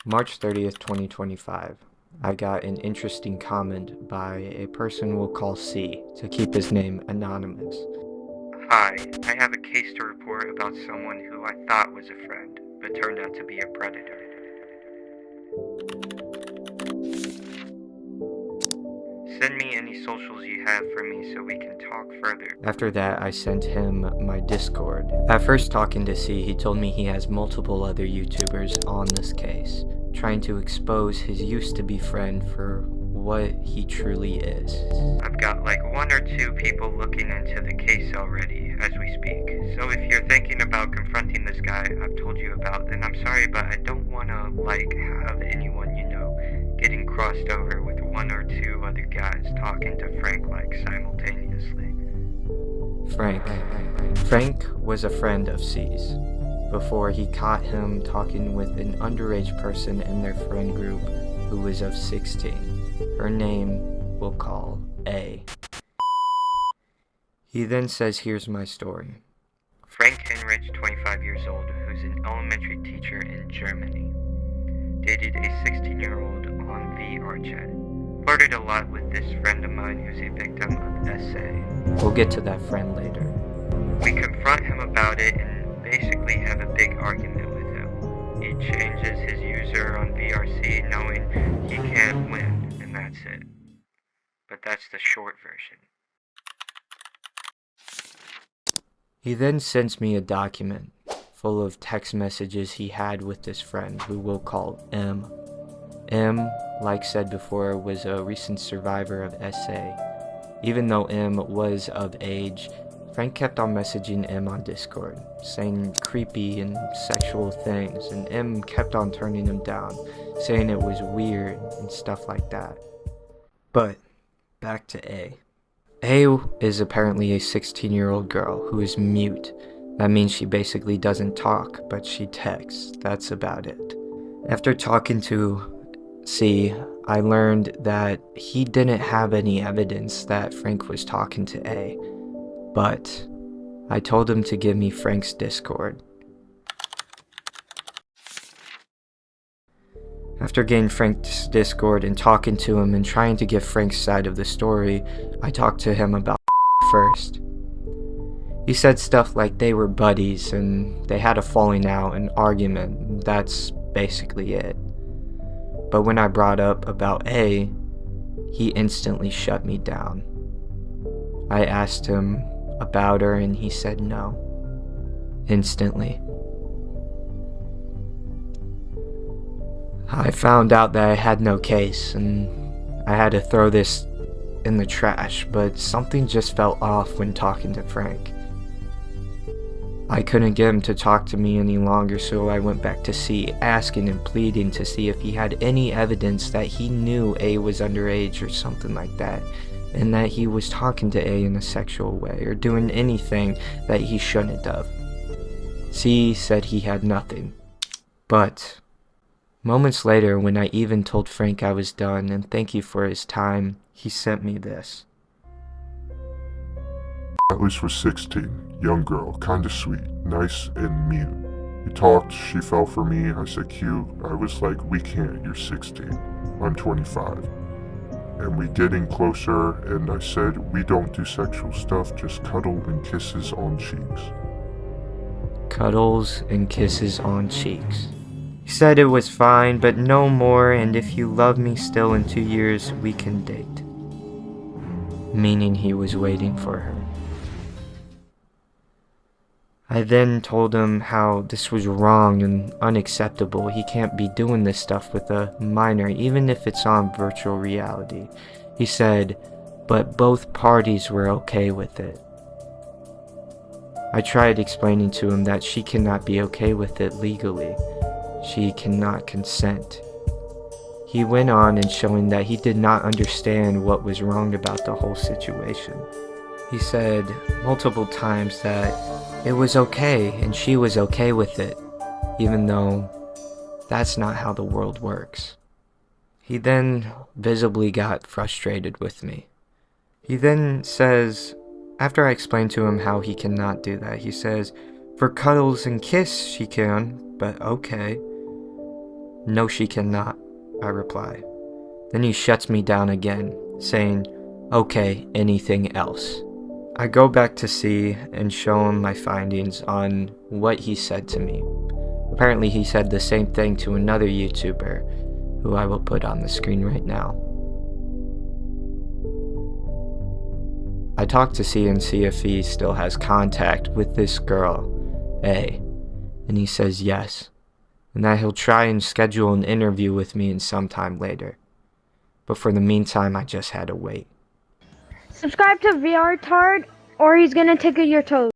March 30th, 2025. I got an interesting comment by a person we'll call C to keep his name anonymous. Hi, I have a case to report about someone who I thought was a friend, but turned out to be a predator. Send me any socials you have for me so we can talk further. After that, I sent him my Discord. At first, talking to C, he told me he has multiple other YouTubers on this case, trying to expose his used-to-be friend for what he truly is. I've got like 1 or 2 people looking into the case already as we speak. So if you're thinking about confronting this guy I've told you about, then I'm sorry, but I don't want to have anyone you know getting crossed over with 1 or 2 other guys talking to Frank simultaneously. Frank was a friend of C's before he caught him talking with an underage person in their friend group who was of 16. Her name we'll call A. He then says, here's my story. Frank Henrich, 25 years old, who's an elementary teacher in Germany, dated a 16-year-old on Vrchat. Flirted a lot with this friend of mine who's a victim of SA. We'll get to that friend later. We confront him about it and basically have a big argument with him. He changes his user on VRC knowing he can't win, and that's it. But that's the short version. He then sends me a document full of text messages he had with this friend who we'll call M. M, like said before, was a recent survivor of SA. Even though M was of age, Frank kept on messaging M on Discord, saying creepy and sexual things, and M kept on turning him down, saying it was weird and stuff like that. But back to A. A is apparently a 16-year-old girl who is mute. That means she basically doesn't talk, but she texts. That's about it. After talking to C, I learned that he didn't have any evidence that Frank was talking to A, but I told him to give me Frank's Discord. After getting Frank's Discord and talking to him and trying to get Frank's side of the story, I talked to him about first. He said stuff like they were buddies and they had a falling out, an argument. That's basically it. But when I brought up about A, he instantly shut me down. I asked him about her and he said no. Instantly. I found out that I had no case and I had to throw this in the trash, but something just felt off when talking to Frank. I couldn't get him to talk to me any longer, so I went back to C, asking and pleading to see if he had any evidence that he knew A was underage or something like that, and that he was talking to A in a sexual way or doing anything that he shouldn't have. C said he had nothing. But moments later, when I even told Frank I was done and thank you for his time, he sent me this. At least was 16. Young girl, kinda sweet, nice and mute. We talked, she fell for me, I said cute. I was like, we can't, you're 16. I'm 25. And we getting closer, and I said, we don't do sexual stuff, just cuddle and kisses on cheeks. Cuddles and kisses on cheeks. He said it was fine, but no more, and if you love me still in 2 years, we can date. Meaning he was waiting for her. I then told him how this was wrong and unacceptable. He can't be doing this stuff with a minor, even if it's on virtual reality. He said, but both parties were okay with it. I tried explaining to him that she cannot be okay with it legally. She cannot consent. He went on and showing that he did not understand what was wrong about the whole situation. He said multiple times that it was okay and she was okay with it, even though that's not how the world works. He then visibly got frustrated with me. He then says, after I explained to him how he cannot do that, he says, for cuddles and kiss she can, but okay. No, she cannot, I reply. Then he shuts me down again, saying, okay, anything else? I go back to C and show him my findings on what he said to me. Apparently he said the same thing to another YouTuber, who I will put on the screen right now. I talk to C and see if he still has contact with this girl, A, and he says yes, and that he'll try and schedule an interview with me in some time later. But for the meantime, I just had to wait. Subscribe to Vrchat or he's gonna tickle your toes.